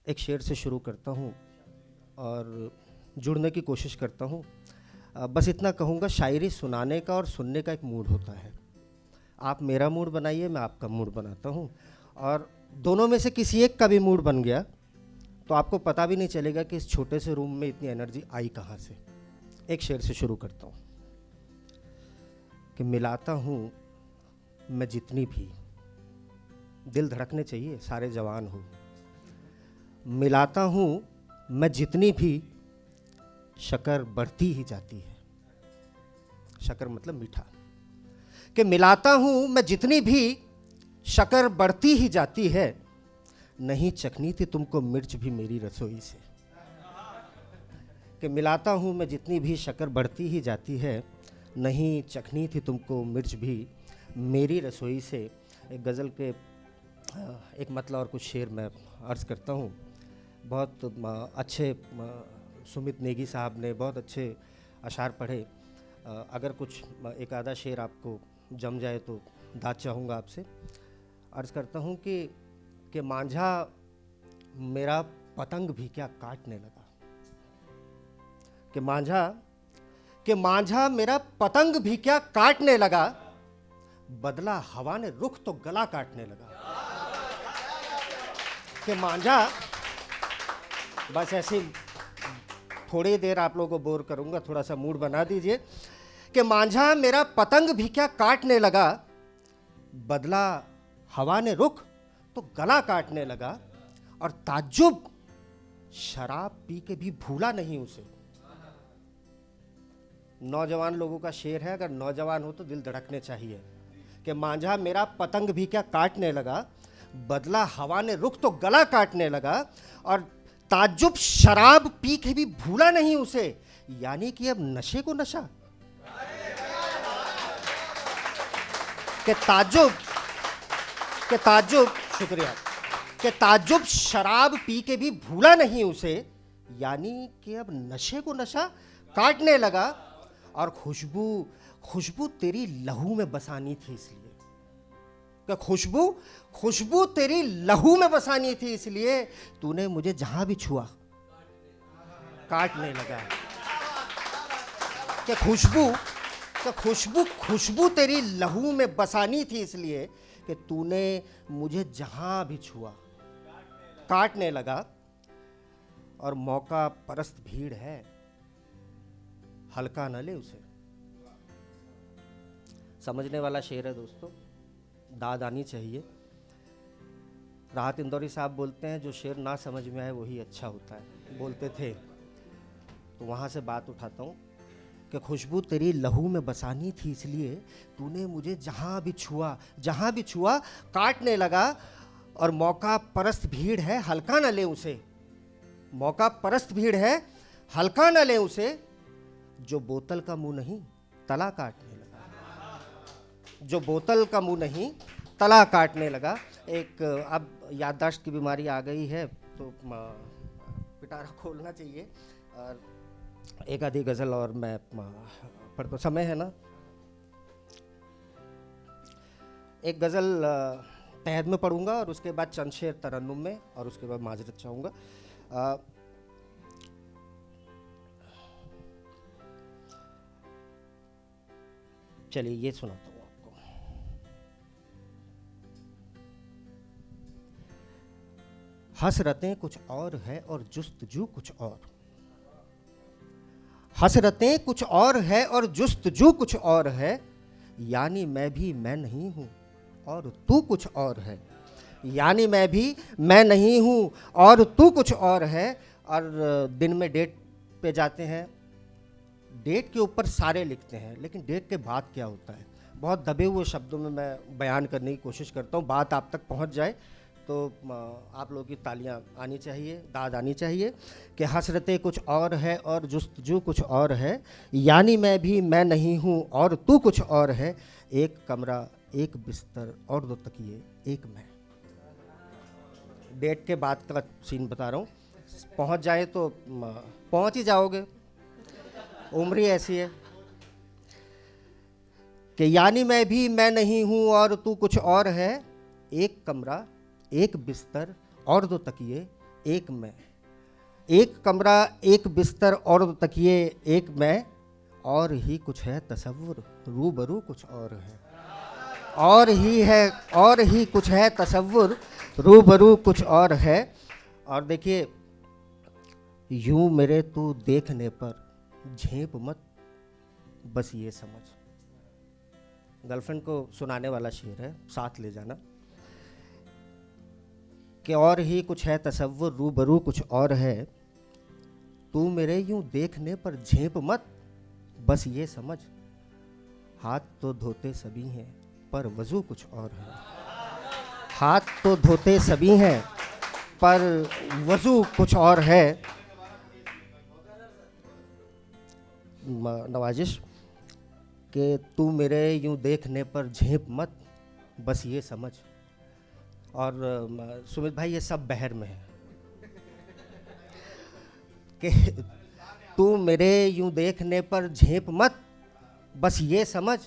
एक शेर से शुरू करता हूँ और जुड़ने की कोशिश करता हूँ। बस इतना कहूँगा, शायरी सुनाने का और सुनने का एक मूड होता है। आप मेरा मूड बनाइए, मैं आपका मूड बनाता हूँ, और दोनों में से किसी एक का भी मूड बन गया तो आपको पता भी नहीं चलेगा कि इस छोटे से रूम में इतनी एनर्जी आई कहाँ से। एक शेर से शुरू करता हूँ कि मिलाता हूँ मैं जितनी भी, दिल धड़कने चाहिए, सारे जवान हो। मिलाता हूँ मैं जितनी भी, शक्कर बढ़ती ही जाती है। शक्कर मतलब मीठा। कि मिलाता हूँ मैं जितनी भी, शक्कर बढ़ती ही जाती है। नहीं चखनी थी तुमको मिर्च भी मेरी रसोई से। कि मिलाता हूँ मैं जितनी भी, शक्कर बढ़ती ही जाती है। नहीं चखनी थी तुमको मिर्च भी मेरी रसोई से। एक गज़ल के एक मतलब और कुछ शेर मैं अर्ज़ करता हूँ। बहुत अच्छे सुमित नेगी साहब ने बहुत अच्छे अशार पढ़े। अगर कुछ एक आधा शेर आपको जम जाए तो दाद चाहूँगा आपसे। अर्ज़ करता हूँ कि मांझा मेरा पतंग भी क्या काटने लगा। कि मांझा मेरा पतंग भी क्या काटने लगा। बदला हवा ने रुख तो गला काटने लगा। कि मांझा, बस ऐसे थोड़ी देर आप लोगों को बोर करूंगा, थोड़ा सा मूड बना दीजिए। कि मांझा मेरा पतंग भी क्या काटने लगा। बदला हवा ने रुख तो गला काटने लगा। और ताज्जुब शराब पी के भी भूला नहीं उसे। नौजवान लोगों का शेर है, अगर नौजवान हो तो दिल धड़कने चाहिए। कि मांझा मेरा पतंग भी क्या काटने लगा। बदला हवा ने रुख तो गला काटने लगा। और ताज्जुब शराब पी के भी भूला नहीं उसे। यानी कि अब नशे को नशा। कि ताज्जुब शुक्रिया। कि ताज्जुब शराब पी के भी भूला नहीं उसे। यानी कि अब नशे को नशा काटने लगा। और खुशबू तेरी लहू में बसानी थी इसलिए। कि खुशबू तेरी लहू में बसानी थी इसलिए तूने मुझे जहां भी छुआ काटने लगा। कि खुशबू तेरी लहू में बसानी थी इसलिए कि तूने मुझे जहां भी छुआ काटने लगा। और मौका परस्त भीड़ है, हल्का न ले उसे। समझने वाला शेर है दोस्तों, दाद आनी चाहिए। राहत इंदौरी साहब बोलते हैं, जो शेर ना समझ में आए वही अच्छा होता है, बोलते थे। तो वहाँ से बात उठाता हूँ कि खुशबू तेरी लहू में बसानी थी इसलिए तूने मुझे जहाँ भी छुआ काटने लगा। और मौका परस्त भीड़ है, हल्का न ले उसे। मौका परस्त भीड़ है, हल्का न ले उसे। जो बोतल का मुंह नहीं तला काटने लगा। जो बोतल का मुंह नहीं तला काटने लगा। एक अब याददाश्त की बीमारी आ गई है तो पिटारा खोलना चाहिए। और एक आधी गज़ल और मैं पढ़ता, समय है ना। एक गज़ल तहद में पढ़ूंगा और उसके बाद चंद शेर तरन्नुम में, और उसके बाद माजरत चाहूँगा। चलिए ये सुनाता हूँ आपको। हसरतें कुछ और है और जुस्तजू कुछ और। हसरतें कुछ और है और जुस्तजू कुछ और है। यानी मैं भी मैं नहीं हूँ और तू कुछ और है। यानी मैं भी मैं नहीं हूँ और तू कुछ और है। और दिन में डेट पे जाते हैं, डेट के ऊपर सारे लिखते हैं, लेकिन डेट के बाद क्या होता है, बहुत दबे हुए शब्दों में मैं बयान करने की कोशिश करता हूँ। बात आप तक पहुँच जाए तो आप लोगों की तालियां आनी चाहिए, दाद आनी चाहिए। कि हसरतें कुछ और है और जुस्तजू कुछ और है। यानी मैं भी मैं नहीं हूँ और तू कुछ और है। एक कमरा, एक बिस्तर और 2 तकिए, एक मैं। डेट के बाद का सीन बता रहा हूँ, पहुँच जाए तो पहुँच ही जाओगे, उम्र ही ऐसी है। कि यानी मैं भी मैं नहीं हूँ और तू कुछ और है। एक कमरा, एक बिस्तर और 2 तकिए, एक मैं, एक कमरा, एक बिस्तर और तकिए, एक मैं, और ही कुछ है तसव्वुर, रूबरू कुछ और है। और ही है, और ही कुछ है तसव्वुर, रूबरू कुछ और है। और देखिए, यूं मेरे तू देखने पर झेप मत, बस ये समझ। गर्लफ्रेंड को सुनाने वाला शेर है, साथ ले जाना कि और ही कुछ है तसव्वुर, रूबरू कुछ और है। तू मेरे यूं देखने पर झेप मत, बस ये समझ, हाथ तो धोते सभी हैं पर वजू कुछ और है। हाथ तो धोते सभी हैं पर वजू कुछ और है। नवाजिश कि तू मेरे यूं देखने पर झेप मत, बस ये समझ। और सुमित भाई, ये सब बहर में है कि तू मेरे यूं देखने पर झेप मत, बस ये समझ,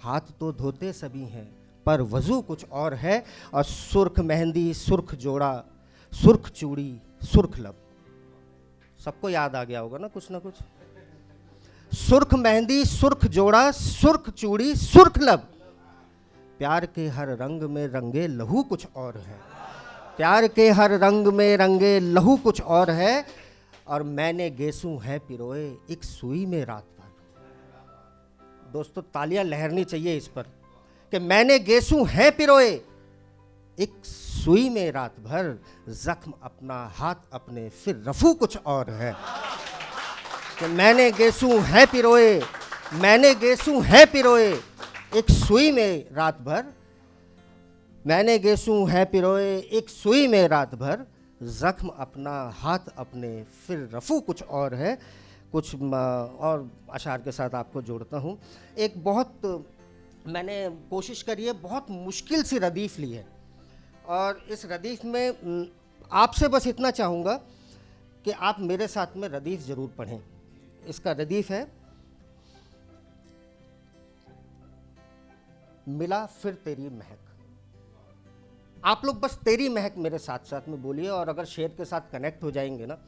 हाथ तो धोते सभी हैं पर वजू कुछ और है। और सुर्ख मेहंदी, सुर्ख जोड़ा, सुर्ख चूड़ी, सुर्ख लब, सबको याद आ गया होगा ना कुछ ना कुछ। सुर्ख मेहंदी, सुर्ख जोड़ा, सुर्ख चूड़ी, सुर्ख लब, प्यार के हर रंग में रंगे लहू कुछ और है। प्यार के हर रंग में रंगे लहू कुछ और है। और मैंने गेसू है पिरोए एक सुई में रात भर। दोस्तों, तालियां लहरनी चाहिए इस पर कि मैंने गेसू है पिरोए एक सुई में रात भर, जख्म अपना हाथ अपने फिर रफू कुछ और है। कि मैंने गेसू है पिरोए, मैंने गेसू है पिरोए एक सुई में रात भर, मैंने गेसू है पिरोए एक सुई में रात भर, जख्म अपना हाथ अपने फिर रफू कुछ और है। कुछ और अशार के साथ आपको जोड़ता हूँ। एक बहुत मैंने कोशिश करी है, बहुत मुश्किल सी रदीफ़ ली है, और इस रदीफ़ में आपसे बस इतना चाहूँगा कि आप मेरे साथ में रदीफ़ ज़रूर पढ़ें। इसका रदीफ़ है, मिला फिर तेरी महक। आप लोग बस तेरी महक मेरे साथ साथ में बोलिए, और अगर शेर के साथ कनेक्ट हो जाएंगे ना,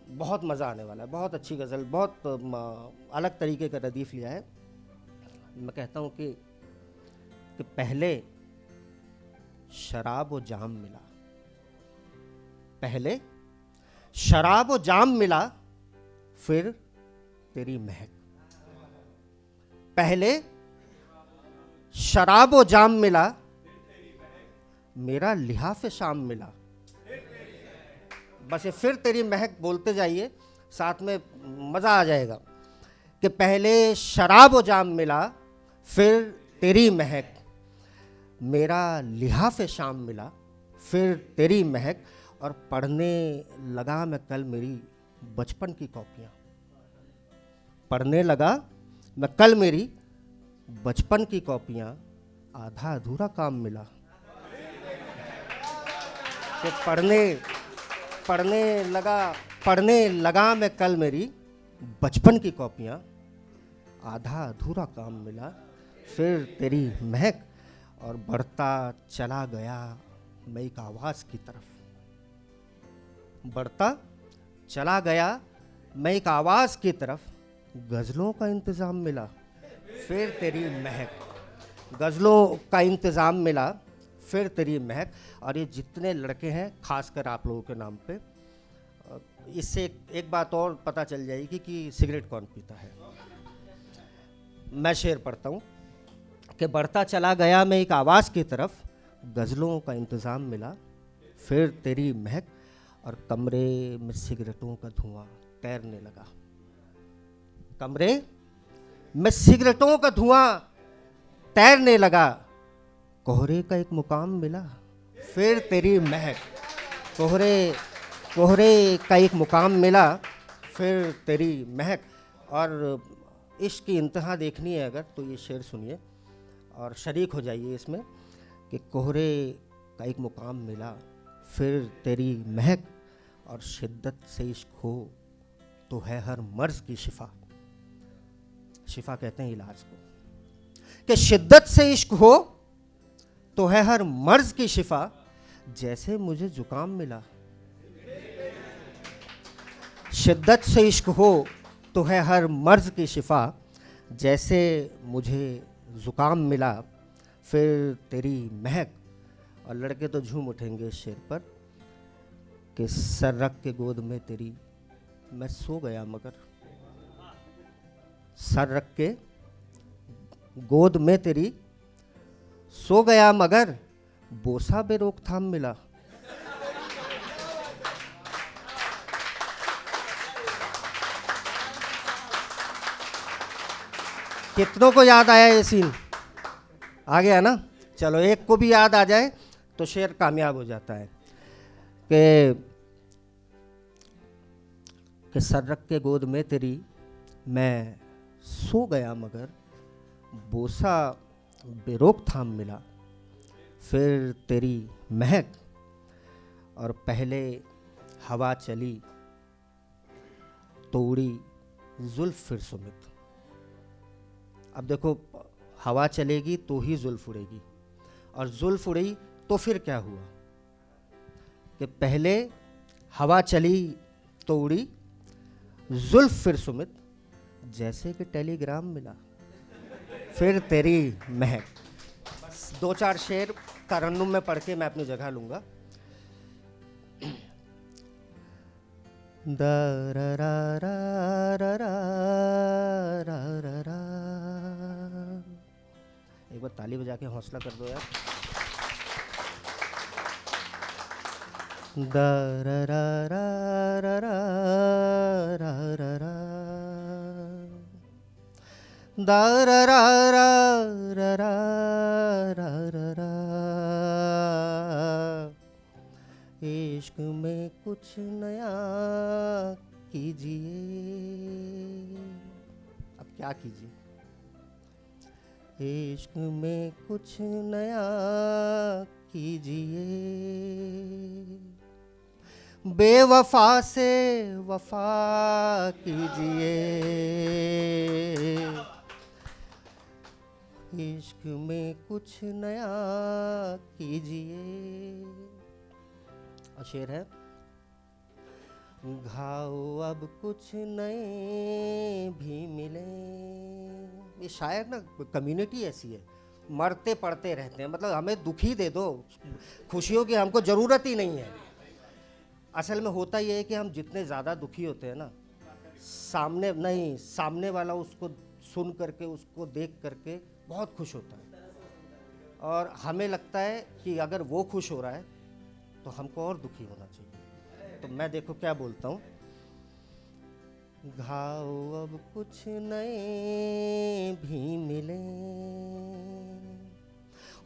बहुत मज़ा आने वाला है। बहुत अच्छी गज़ल, बहुत अलग तरीके का रदीफ़ लिया है। मैं कहता हूँ कि पहले शराब व जाम मिला, पहले शराब व जाम मिला, फिर तेरी महक। पहले शराब व जाम मिला, मेरा लिहाफ शाम मिला। बस ये फिर तेरी महक बोलते जाइए, साथ में मज़ा आ जाएगा। कि पहले शराब व जाम मिला, फिर तेरी महक, मेरा लिहाफ शाम मिला, फिर तेरी महक। और पढ़ने लगा मैं कल मेरी बचपन की कॉपियाँ, पढ़ने लगा मैं कल मेरी बचपन की कॉपियाँ, आधा अधूरा काम मिला। कि पढ़ने लगा मैं कल मेरी बचपन की कॉपियाँ, आधा अधूरा काम मिला, फिर तेरी महक। और बढ़ता चला गया मैं एक आवाज़ की तरफ, बढ़ता चला गया मैं एक आवाज़ की तरफ, गज़लों का इंतज़ाम मिला, फिर तेरी महक। गज़लों का इंतज़ाम मिला, फिर तेरी महक। और ये जितने लड़के हैं, खासकर आप लोगों के नाम पे, इससे एक बात और पता चल जाएगी कि सिगरेट कौन पीता है। मैं शेर पढ़ता हूँ कि बढ़ता चला गया मैं एक आवाज़ की तरफ, गज़लों का इंतज़ाम मिला, फिर तेरी महक। और कमरे में सिगरेटों का धुआं तैरने लगा, कमरे में सिगरेटों का धुआं तैरने लगा, कोहरे का एक मुकाम मिला, फिर तेरी महक। कोहरे का एक मुकाम मिला, फिर तेरी महक। और इश्क की इंतहा देखनी है अगर, तो ये शेर सुनिए और शरीक हो जाइए इसमें कि कोहरे का एक मुकाम मिला, फिर तेरी महक। और शिद्दत से इश्क हो तो है हर मर्ज की शिफा, शिफा कहते हैं इलाज को, कि शिद्दत से इश्क हो तो है हर मर्ज की शिफा। जैसे मुझे जुकाम मिला, शिद्दत से इश्क हो तो है हर मर्ज़ की शिफा, जैसे मुझे ज़ुकाम मिला फिर तेरी महक। और लड़के तो झूम उठेंगे इस शेर पर कि सर रख के गोद में तेरी मैं सो गया मगर, सर रख के गोद में तेरी सो गया मगर, बोसा बेरोकथाम मिला। कितनों को याद आया ये सीन? आ गया ना? चलो एक को भी याद आ जाए तो शेर कामयाब हो जाता है कि सर रख के गोद में तेरी मैं सो गया मगर, बोसा बेरोकथाम मिला फिर तेरी महक। और पहले हवा चली तो उड़ी जुल्फ फिर सुमित। अब देखो, हवा चलेगी तो ही जुल्फ उड़ेगी, और जुल्फ उड़ी तो फिर क्या हुआ कि पहले हवा चली तो उड़ी जुल्फ फिर सुमित, जैसे कि टेलीग्राम मिला फिर तेरी महक। दो चार शेर तरन्नुम में पढ़ के मैं अपनी जगह लूंगा। दा रा रा रा रा रा रा रा रा। एक बार ताली बजा के हौसला कर दो यार। दा रा रा रा रा रा रा रा रा। दा रा रा रा रा रा रा रा रा। इश्क में कुछ नया कीजिए। अब क्या कीजिए? इश्क में कुछ नया कीजिए, बेवफा से वफा कीजिए। इश्क में कुछ नया कीजिए। और शेर है, घाव अब कुछ नए भी मिले। ये शायद ना कम्युनिटी ऐसी है, मरते पड़ते रहते हैं, मतलब हमें दुखी दे दो, खुशियों की हमको ज़रूरत ही नहीं है। असल में होता ये है कि हम जितने ज़्यादा दुखी होते हैं ना, सामने वाला उसको सुन करके, उसको देख करके बहुत खुश होता है, और हमें लगता है कि अगर वो खुश हो रहा है तो हमको और दुखी होना चाहिए। तो मैं देखो क्या बोलता हूँ, घाव अब कुछ नए भी मिले,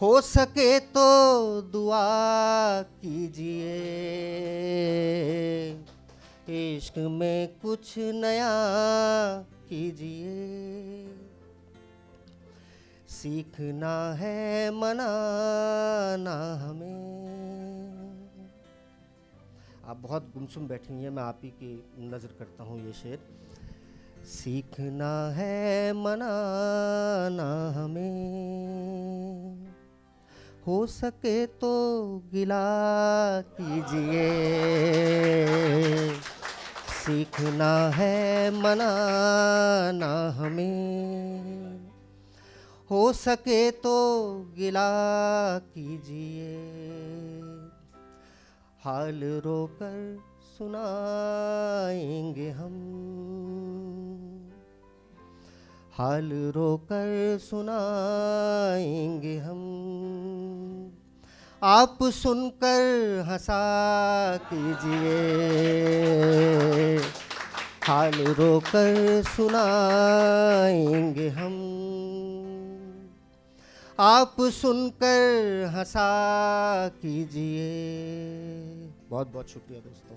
हो सके तो दुआ कीजिए। इश्क में कुछ नया कीजिए, सीखना है मनाना हमें। आप बहुत गुमसुम बैठी हैं, मैं आप ही की नज़र करता हूँ ये शेर। सीखना है मनाना हमें, हो सके तो गिला कीजिए। सीखना है मनाना हमें, हो सके तो गिला कीजिए। हाल रोकर सुनाएंगे हम, हाल रोकर सुनाएंगे हम, आप सुनकर हंसा कीजिए। हाल रोकर सुनाएंगे हम, आप सुनकर हंसा कीजिए। बहुत बहुत शुक्रिया दोस्तों।